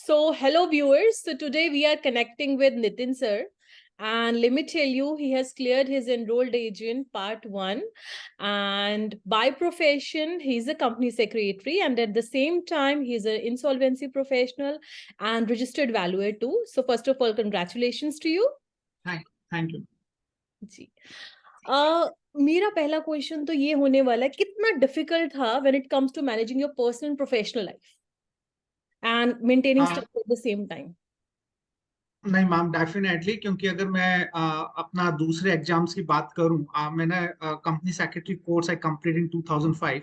So, hello viewers. So, today we are connecting with Nitin sir. And let me tell you, he has cleared his enrolled agent part 1. And by profession, he's a company secretary. And at the same time, he's an insolvency professional and registered valuer too. So, first of all, congratulations to you. Thank you ji मेरा पहला question तो ये होने वाला है, कितना difficult था when it comes to managing your personal and professional life and maintaining study at the same time? नहीं मैम, डेफिनेटली, क्योंकि अगर मैं अपना दूसरे एग्जाम्स की बात करूं, मैंने company secretary course I complete in 2005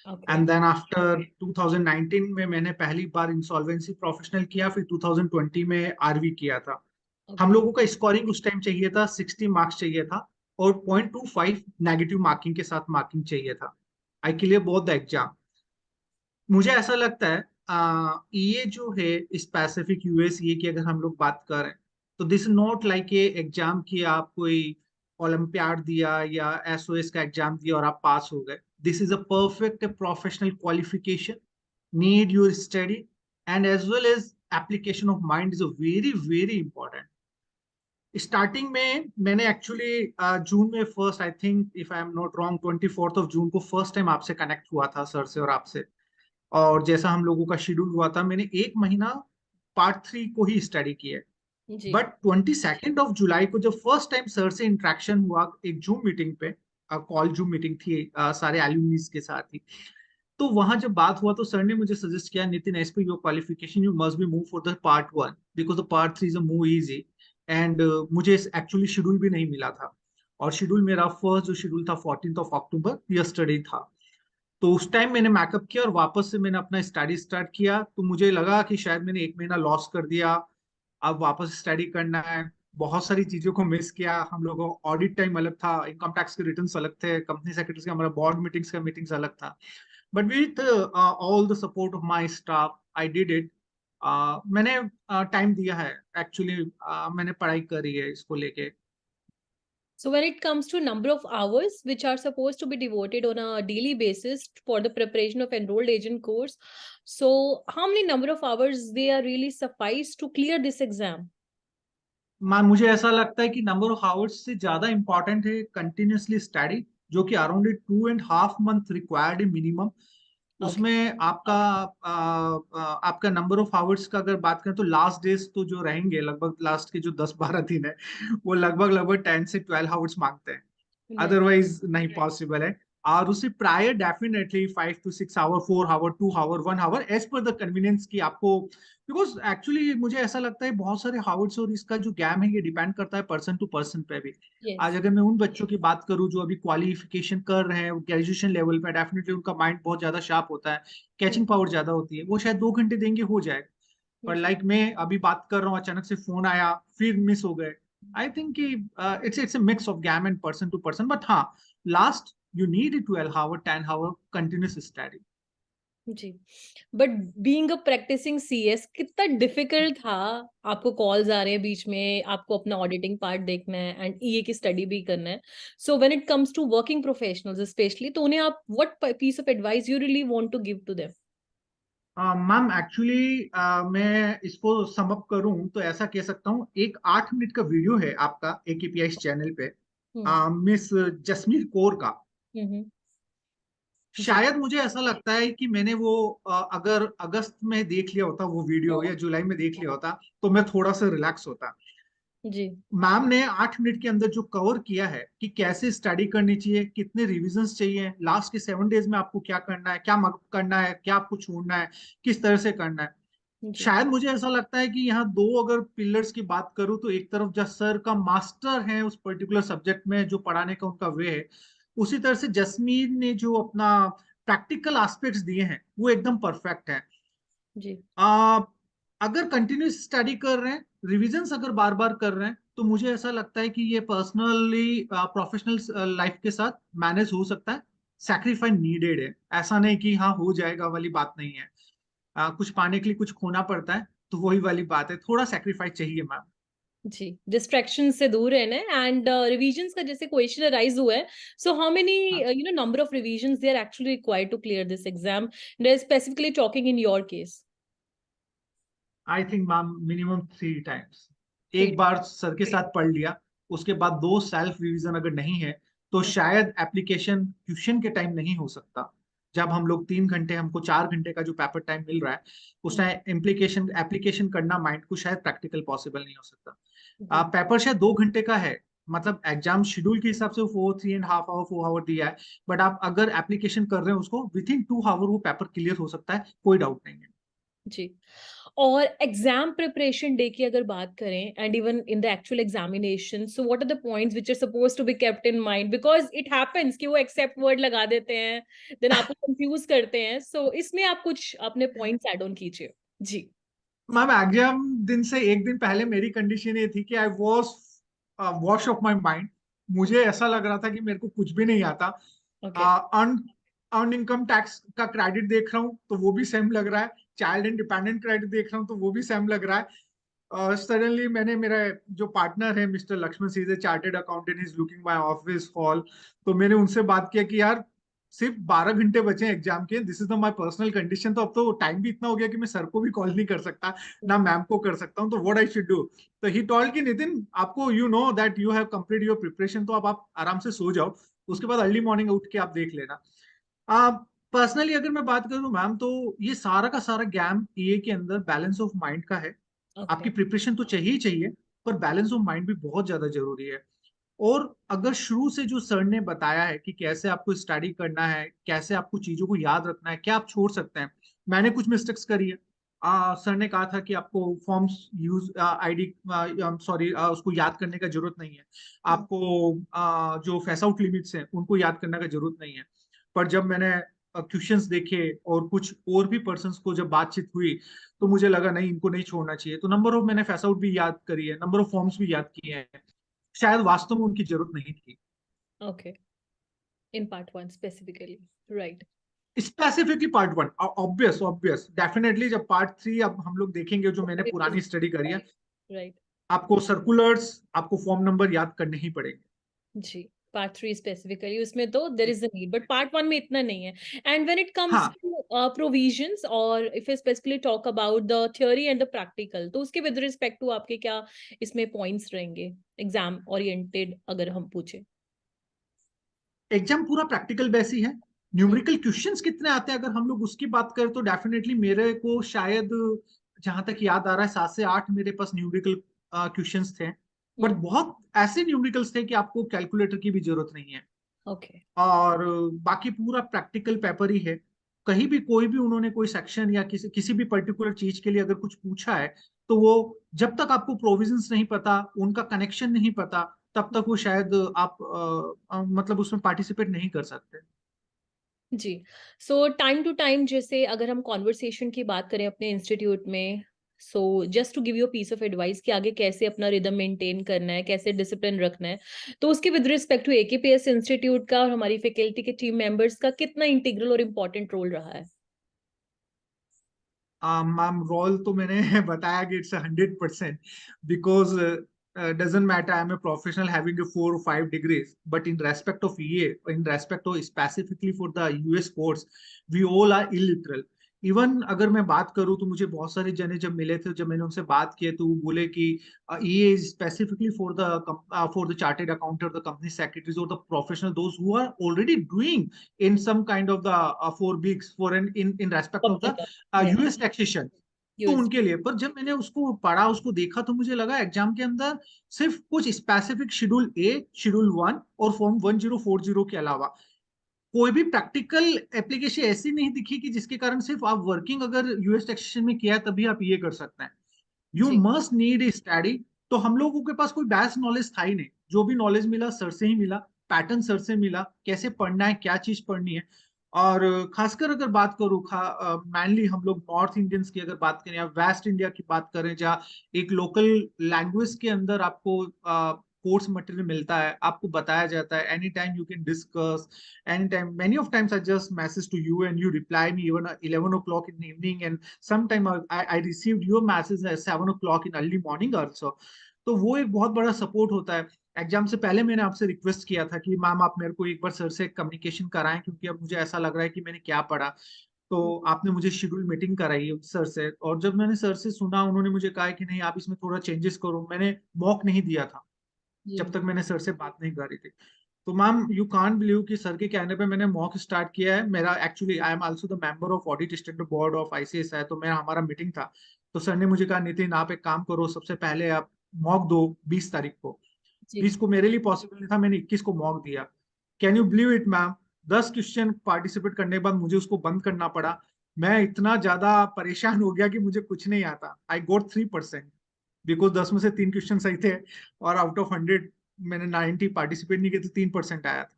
Okay. And then after 2019 में मैंने पहली बार इंसॉल्वेंसी प्रोफेशनल किया, फिर 2020 में आरवी किया था। हम Okay. लोगों का स्कोरिंग उस टाइम चाहिए था 60 मार्क्स चाहिए था और 0.25 नेगेटिव मार्किंग के साथ मार्किंग चाहिए था। I clear both the exam. मुझे ऐसा लगता है ये जो है स्पेसिफिक यूएस ये की अगर हम लोग बात करें तो this not like a exam की आप कोई ओलंपियाड दिया या एसओएस का एग्जाम दिया और आप पास हो गए। This is a perfect professional qualification, need your study and as well as application of mind is a very very important. Starting में मैंने एक्चुअली जून में first, I think if I am not wrong, 24 June को first time आपसे connect हुआ था sir से और आपसे। और जैसा हम लोगों का शेड्यूल हुआ था, मैंने एक महीना पार्ट 3 को ही स्टडी किया। जी। बट 22 जुलाई को जब फर्स्ट टाइम सर से इंटरेक्शन हुआ एक जूम मीटिंग पे, कॉल जूम मीटिंग थी सारे एल्यूमिनीज के साथ ही, तो वहां जब बात हुआ तो सर ने मुझे सजेस्ट किया, Nitin as per your qualification you must be move for the part 1 because the part 3 is a move easy. And मुझे एक्चुअली शेड्यूल भी नहीं मिला था और शेड्यूल मेरा फर्स्ट जो शेड्यूल था 14 अक्टूबर यस्टरडे था। तो उस टाइम मैंने मैकअप किया और वापस से मैंने अपना स्टडी स्टार्ट किया। तो मुझे लगा कि शायद मैंने एक महीना लॉस कर दिया, अब वापस स्टडी करना है। बहुत सारी चीजों को मिस किया। हम लोगों का ऑडिट टाइम अलग था, इनकम टैक्स के रिटर्न्स अलग थे, कंपनी सेक्रेटरी का हमारा बोर्ड मीटिंग्स का मीटिंग्स अलग था। But with all the support of my staff I did it. मैंने टाइम दिया है एक्चुअली। मैंने पढ़ाई करी है इसको लेके। So when it comes to number of hours which are supposed to be devoted on a daily basis for the preparation of enrolled agent course, so how many number of hours they are really suffice to clear this exam? मैं मुझे ऐसा लगता है कि number of hours से ज्यादा important है continuously study, जो कि अराउंड 2.5 मंथ रिक्वायर्ड है मिनिमम। Okay. उसमें आपका नंबर ऑफ आवर्स का अगर बात करें तो लास्ट डेज तो जो रहेंगे, लगभग लास्ट के जो 10-12 दिन है, वो लगभग लगभग 10 से 12 आवर्स मांगते हैं। Right. अदरवाइज नहीं पॉसिबल है। और उससे prior definitely 5 to 6 hour, 4 hour, 2 hour, 1 hour as per the convenience की आपको। बिकॉज एक्चुअली मुझे ऐसा लगता है बहुत सारे हावर्ड्स और इसका जो गैम है ये डिपेंड करता है पर्सन टू पर्सन पे भी। आज Yes. अगर मैं उन बच्चों की बात करूं जो अभी क्वालिफिकेशन कर रहे हैं ग्रेजुएशन लेवल पे, डेफिनेटली उनका माइंड बहुत ज्यादा शार्प होता है, Hmm. कैचिंग पावर ज्यादा होती है, वो शायद 2 घंटे देंगे हो जाएगा। पर जी। लाइक मैं अभी बात कर रहा हूँ, अचानक से फोन आया, फिर मिस हो गए। आई थिंक कि it's a mix of game and person to person. But हाँ, last you need 12 hour 10 hour continuous study. जी। But being a practicing CS कितना डिफिकल्ट था? आपको कॉल्स आ रहे हैं बीच में, आपको अपना ऑडिटिंग पार्ट देखना है एंड ईए की स्टडी भी करना है। So when it comes to working professionals specially, तो उन्हें आप what piece of advice you really want to give to them? Ma'am actually मैं इसको सम अप करूं तो ऐसा कह सकता हूं, एक 8 मिनट का वीडियो है आपका एकेपीआई चैनल पे, हम्म। मिस जसमीर कौर का। हम्म। जी। शायद मुझे ऐसा लगता है कि मैंने वो अगर अगस्त में देख लिया होता वो वीडियो या जुलाई में देख लिया होता तो मैं थोड़ा सा रिलैक्स होता। जी। मैम ने 8 मिनट के अंदर जो कवर किया है कि कैसे स्टडी करनी चाहिए, कितने रिविजन्स चाहिए, लास्ट के 7 डेज में आपको क्या करना है, क्या करना है, क्या आपको छोड़ना है, किस तरह से करना है। जी। शायद मुझे ऐसा लगता है कि यहाँ दो अगर पिलर्स की बात करूँ तो एक तरफ जस सर का मास्टर है उस पर्टिकुलर सब्जेक्ट में, जो पढ़ाने का उनका वे है, उसी तरह से जसमीर ने जो अपना प्रैक्टिकल एस्पेक्ट्स दिए हैं वो एकदम परफेक्ट है। जी। आ, अगर कंटिन्यूस स्टडी कर रहे हैं, रिविजन्स अगर बार बार कर रहे हैं, तो मुझे ऐसा लगता है कि ये पर्सनली प्रोफेशनल लाइफ के साथ मैनेज हो सकता है। सैक्रिफाइस नीडेड है, ऐसा नहीं कि हाँ हो जाएगा वाली बात नहीं है। कुछ पाने के लिए कुछ खोना पड़ता है, तो वही वाली बात है, थोड़ा सेक्रीफाइस चाहिए मैम। जी। डिस्ट्रैक्शन से दूर रहना है एंड रिविजन्स का जैसे क्वेश्चन अराइज हुआ है, so how many number of revisions they are actually required to clear this exam, specifically talking in your case? I think ma'am minimum 3 times. Three. एक बार सर के साथ पढ़ लिया, उसके बाद 2 सेल्फ रिवीजन अगर नहीं है तो शायद एप्लीकेशन ट्यूशन के टाइम नहीं हो सकता। जब हम लोग 3 घंटे, हमको 4 घंटे का जो पेपर टाइम मिल रहा है, उस टाइम इम्प्लीकेशन एप्लीकेशन करना माइंड को शायद प्रैक्टिकल पॉसिबल नहीं हो सकता। जी। पेपर शायद 2 घंटे का है, मतलब एग्जाम शेड्यूल के हिसाब से वो 3.5 आवर 4 आवर दिया है, बट आप अगर एप्लीकेशन कर रहे हैं उसको विद इन 2 आवर वो पेपर क्लियर हो सकता है, कोई डाउट नहीं है। जी। और एग्जाम प्रिपरेशन डे की अगर बात करें and even in the actual examination, so what are the points which are suppose to be kept in mind, because it happens कि वो एक्सेप्ट वर्ड लगा देते हैं, देन आपको कंफ्यूज करते हैं, सो इसमें आप कुछ अपने पॉइंट्स ऐड ऑन कीजिए। जी। मैम एग्जाम दिन से एक दिन पहले मेरी कंडीशन ये थी कि I was wash of my mind. मुझे ऐसा लग रहा था कि मेरे को कुछ भी नहीं आता। Okay. Earn earn income tax का क्रेडिट देख रहा हूँ तो वो भी सेम लग रहा है, चाइल्ड एंड डिपेंडेंट क्रेडिट देख रहा हूँ तो वो भी सेम लग रहा है। सडनली मैंने, मेरा जो पार्टनर है mister Lakshman, she is a chartered accountant, is looking my office hall, तो मैंने उनसे बात किया कि यार सिर्फ 12 घंटे बचे हैं एग्जाम के, this is the my personal condition, तो अब तो टाइम भी इतना हो गया कि मैं सर को भी कॉल नहीं कर सकता, ना मैम को कर सकता हूँ, तो व्हाट आई शुड डू। तो ही टोल्ड कि नितिन, आपको you know that you have complete your preparation, तो अब आप आराम से सो जाओ, उसके बाद अर्ली मॉर्निंग उठ के आप देख लेना। पर्सनली अगर मैं बात करूँ मैम, तो ये सारा का सारा गेम ईए के अंदर बैलेंस ऑफ माइंड का है। ओके। आपकी प्रिपरेशन तो चाहिए ही चाहिए, पर बैलेंस ऑफ माइंड भी बहुत ज्यादा जरूरी है। और अगर शुरू से जो सर ने बताया है कि कैसे आपको स्टडी करना है, कैसे आपको चीजों को याद रखना है, क्या आप छोड़ सकते हैं, मैंने कुछ मिस्टेक्स करी है। सर ने कहा था कि आपको फॉर्म्स यूज आईडी, सॉरी, उसको याद करने का जरूरत नहीं है, आपको जो फेस आउट लिमिट्स हैं उनको याद करने का जरूरत नहीं है। पर जब मैंने क्वेश्चंस देखे और कुछ और भी पर्सन्स को जब बातचीत हुई, तो मुझे लगा नहीं, इनको नहीं छोड़ना चाहिए, तो नंबर ऑफ मैंने फेस आउट भी याद करी है, नंबर ऑफ फॉर्म्स भी याद किए हैं, शायद वास्तव में उनकी जरूरत नहीं थी। Okay. In part one specifically. Right. Specifically part one, obvious obvious, definitely जब पार्ट 3 अब हम लोग देखेंगे, जो मैंने पुरानी स्टडी करी है, राइट। आपको सर्कुलर्स, आपको फॉर्म नंबर याद करने ही पड़ेंगे। जी। पार्ट थ्री स्पेसिफिकली उसमें तो there is a need, but part one में इतना नहीं है। एंड व्हेन इट कम्स हाँ, टू प्रोविजंस, और if you specifically talk about the theory and the practical, तो उसके विद रिस्पेक्ट टू आपके क्या इसमें पॉइंट्स रहेंगे एग्जाम ओरिएंटेड अगर हम पूछे? एग्जाम पूरा प्रैक्टिकल बेस ही है। न्यूमेरिकल क्वेश्चंस कितने आते हैं अगर हम लोग उसकी बात करें, तो डेफिनेटली मेरे को शायद, जहां तक याद आ रहा है, 7 से 8 मेरे पास न्यूमेरिकल क्वेश्चंस थे। बट बहुत ऐसे न्यूमेरिकल्स थे कि आपको कैलकुलेटर की भी जरूरत नहीं है। ओके। और बाकी पूरा प्रैक्टिकल पेपर ही है। कहीं भी कोई भी उन्होंने कोई सेक्शन या किसी किसी भी पर्टिकुलर चीज के लिए अगर कुछ पूछा है, तो वो जब तक आपको प्रोविजंस नहीं पता, उनका कनेक्शन नहीं पता, तब तक वो शायद आप मतलब उसमें पार्टिसिपेट नहीं कर सकते। जी। सो टाइम टू टाइम, जैसे अगर हम कॉन्वर्सेशन की बात करें अपने इंस्टीट्यूट में, so just to give you piece of advice कि आगे कैसे अपना रिदम मेंटेन करना है, कैसे डिसिप्लिन रखना है, तो उसके विद रिस्पेक्ट टू एकेपीएस इंस्टीट्यूट का और हमारी फैकल्टी के टीम मेंबर्स का कितना इंटीग्रल और इम्पोर्टेंट रोल रहा है? मैम रोल तो मैंने बताया कि it's 100%, because doesn't matter, I'm a professional having a 4 or 5 degrees, but in respect of EA, in respect of specifically for the US course, we all are illiteral. Even अगर मैं बात करूं तो मुझे बहुत सारे जने जब मिले थे, जब मैंने उनसे बात की, तो वो बोले कि EA is specifically for the chartered accountant, the company secretaries, or the professional, those who are already doing in some kind of the 4 weeks for an in respect of the Yes. US taxation, तो US. उनके लिए। पर जब मैंने उसको पढ़ा, उसको देखा, तो मुझे लगा एग्जाम के अंदर सिर्फ कुछ स्पेसिफिक शेड्यूल ए, शेड्यूल 1 और फॉर्म 1040 के अलावा कोई भी प्रैक्टिकल एप्लीकेशन ऐसी नहीं दिखी कि जिसके कारण सिर्फ आप वर्किंग अगर यूएस टैक्सेशन में किया है तभी आप ये कर सकते हैं। यू जी। Must need study. तो हम लोगों के पास कोई बेस्ट नॉलेज था ही नहीं, जो भी नॉलेज मिला सर से ही मिला, पैटर्न सर से मिला, कैसे पढ़ना है, क्या चीज पढ़नी है। और खासकर अगर बात करूँ, मैनली हम लोग नॉर्थ इंडियंस की अगर बात करें या वेस्ट इंडिया की बात करें, जहाँ एक लोकल लैंग्वेज के अंदर आपको कोर्स मटेरियल मिलता है, आपको बताया जाता है, any time you can discuss, any time, many of times I just message to you and you reply me even 11 o'clock in the evening, and sometime I received your message at 7 o'clock in early morning also. तो वो एक बहुत बड़ा support होता है। Exam से पहले मैंने आपसे रिक्वेस्ट किया था कि मैम आप मेरे को एक बार सर से कम्युनिकेशन कराएं, क्योंकि अब मुझे ऐसा लग रहा है कि मैंने क्या पढ़ा। तो आपने मुझे शेड्यूल मीटिंग कराई सर से, और जब मैंने सर से सुना, उन्होंने मुझे कहा कि नहीं आप इसमें थोड़ा चेंजेस करो। मैंने मॉक नहीं दिया था जब तक मैंने सर से बात नहीं करी थी। तो मैम यू कांट बिलीव कि सर के कहने पे मैंने मॉक स्टार्ट किया है। मेरा actually I am also the member of audit standard board of ICSI, तो मेरा हमारा मीटिंग था। तो सर ने मुझे कहा नितिन आप एक काम करो, सबसे पहले आप मॉक दो 20 तारीख को। जी 20 को मेरे लिए पॉसिबल नहीं था, मैंने 21 को मॉक दिया। Can you believe it ma'am, 10 question participate करने के बाद मुझे उसको बंद करना पड़ा। मैं इतना ज्यादा परेशान हो गया कि मुझे कुछ नहीं आता। आई गोट 3%, बिकॉज 10 में से 3 क्वेश्चन सही थे, और आउट ऑफ 100 मैंने 90 पार्टिसिपेट नहीं किए, तो 3% आया था।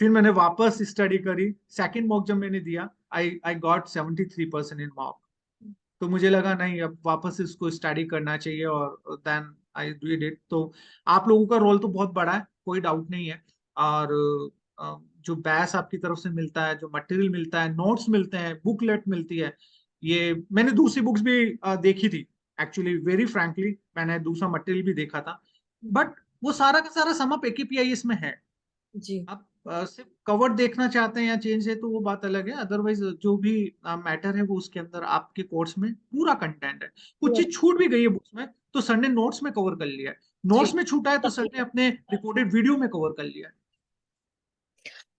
फिर मैंने वापस स्टडी करी, सेकंड मॉक जब मैंने दिया, आई आई गॉट 73% इन मॉक। तो मुझे लगा नहीं, अब वापस इसको स्टडी करना चाहिए, और देन आई डिड इट। तो आप लोगों का रोल तो बहुत बड़ा है, कोई डाउट नहीं है। और जो बैच आपकी तरफ से मिलता है, जो मटेरियल मिलता है, नोट्स मिलते हैं, बुकलेट मिलती है, ये मैंने दूसरी बुक्स भी देखी थी। एक्चुअली वेरी फ्रैंकली मैंने दूसरा मटेरियल भी देखा था, बट वो सारा का सारा सम अप AKPIS में है। जी आप सिर्फ कवर देखना चाहते हैं या चेंज है तो वो बात अलग है, अदरवाइज जो भी मैटर है वो उसके अंदर आपके कोर्स में पूरा कंटेंट है। कुछ चीज छूट भी गई है बुक्स में, तो सर ने नोट्स में कवर कर लिया है। जी नोट्स में छूटा है तो सर ने अपने रिकॉर्डेड वीडियो में कवर कर लिया है।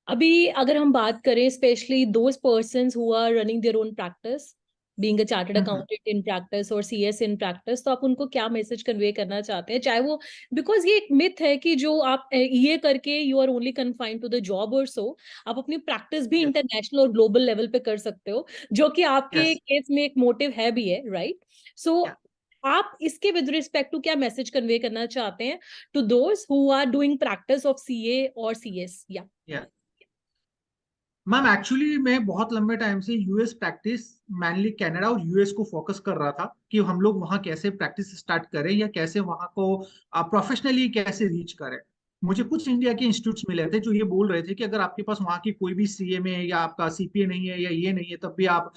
अभी अगर हम बात करें specially those persons who are running their own practice, being a chartered hmm. Accountant in practice और CS इन प्रैक्टिस, तो आप उनको क्या मैसेज कन्वे करना चाहते हैं? चाहे वो, बिकॉज ये एक मिथ है कि जो आप ये करके you are only confined to the job और सो, आप अपनी प्रैक्टिस भी यस इंटरनेशनल और ग्लोबल लेवल पे कर सकते हो, जो कि आपके यस केस में एक मोटिव है भी है, राइट? सो आप इसके विद रिस्पेक्ट टू क्या मैसेज कन्वे करना चाहते हैं to those who are doing practice of CA और CS? या या मैम एक्चुअली मैं बहुत लंबे टाइम से यूएस प्रैक्टिस, मैनली कनाडा और यूएस को फोकस कर रहा था कि हम लोग वहाँ कैसे प्रैक्टिस स्टार्ट करें, या कैसे वहाँ को प्रोफेशनली कैसे रीच करें। मुझे कुछ इंडिया के इंस्टीट्यूट्स मिले थे जो ये बोल रहे थे कि अगर आपके पास वहाँ की कोई भी CMA या आपका CPA नहीं है या ये नहीं है, तब भी आप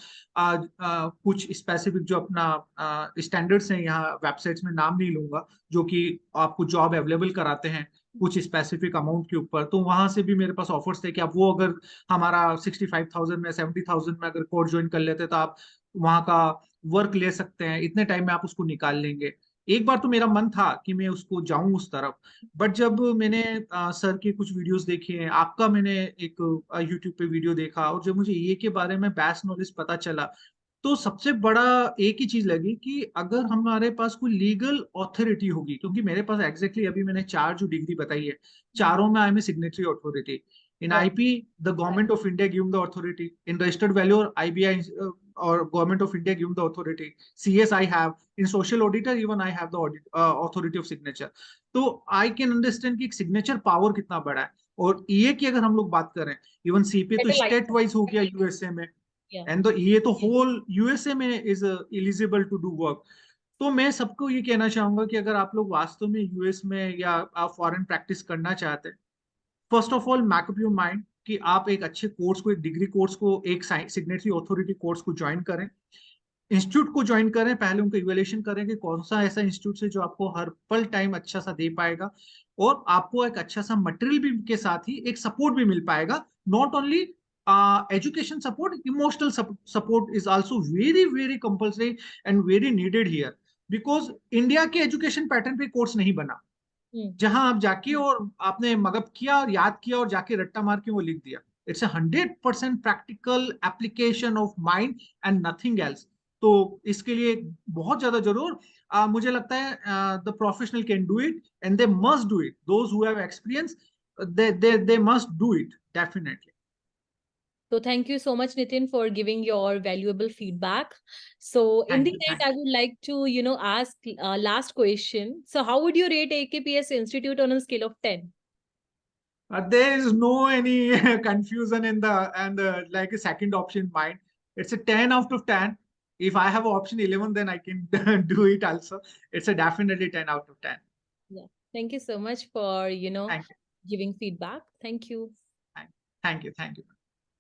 कुछ स्पेसिफिक जो अपना स्टैंडर्ड्स हैं, यहाँ वेबसाइट्स में नाम नहीं लूंगा, जो कि आपको जॉब अवेलेबल कराते हैं कुछ स्पेसिफिक अमाउंट के ऊपर, तो वहां से भी मेरे पास ऑफर्स थे कि आप वो अगर हमारा 65,000 में 70,000 में अगर कोर्स ज्वाइन कर लेते तो आप वहां का वर्क ले सकते हैं, इतने टाइम में आप उसको निकाल लेंगे। एक बार तो मेरा मन था कि मैं उसको जाऊं उस तरफ, बट जब मैंने सर के कुछ वीडियोस देखे हैं, आपका मैंने एक यूट्यूब पे वीडियो देखा, और जब मुझे ये के बारे में बेस्ट नॉलेज पता चला, तो सबसे बड़ा एक ही चीज लगी कि अगर हमारे पास कोई लीगल ऑथोरिटी होगी, क्योंकि मेरे पास एग्जैक्टली अभी मैंने 4 जो डिग्री बताई है, चारों में I am a signatory authority. In IP the government of India give the authority, in registered value or IBI or government of India give the authority, CS I have, in social auditor even I have the audit, authority of signature। तो I can understand कि signature power कितना बड़ा है। और EA की अगर हम लोग बात करें, इवन CPA तो स्टेट वाइज हो गया यूएसए में, या एंड ये तो होल यूएसए में is eligible to do work. तो मैं सबको ये कहना चाहूंगा कि अगर आप लोग वास्तव में यूएस में या आप फॉरेन प्रैक्टिस करना चाहते हैं, first of all make up your mind कि आप एक अच्छे कोर्स को, एक डिग्री कोर्स को, एक सिग्नेटरी अथॉरिटी कोर्स को ज्वाइन करें, इंस्टीट्यूट को ज्वाइन करें, पहले उनका इवेल्युएशन करें कि कौन सा ऐसा इंस्टीट्यूट है जो आपको हर पल टाइम अच्छा सा दे पाएगा, और आपको एक अच्छा सा मटेरियल भी के साथ ही एक सपोर्ट भी मिल पाएगा। Not only education support, emotional support is also very very compulsory and very needed here, because India के एजुकेशन पैटर्न पे कोर्स नहीं बना जहां आप जाके और आपने मगअप किया और याद किया और जाके रट्टा मार के वो लिख दिया। It's 100% practical application of mind and nothing else. तो इसके लिए बहुत ज्यादा जरूर मुझे लगता है the professional can do it and they must do it, those who have experience, they must do it definitely। So thank you so much, Nitin, for giving your valuable feedback. So in Thank the you, end, thank I you। would like to, ask last question. So how would you rate AKPS Institute on a scale of 10? There is no any confusion in the and like a second option mind. It's a 10 out of 10. If I have option 11, then I can do it also. It's a definitely 10 out of 10. Yeah. Thank you so much for, Thank you. giving feedback. Thank you. Thank you. Thank you.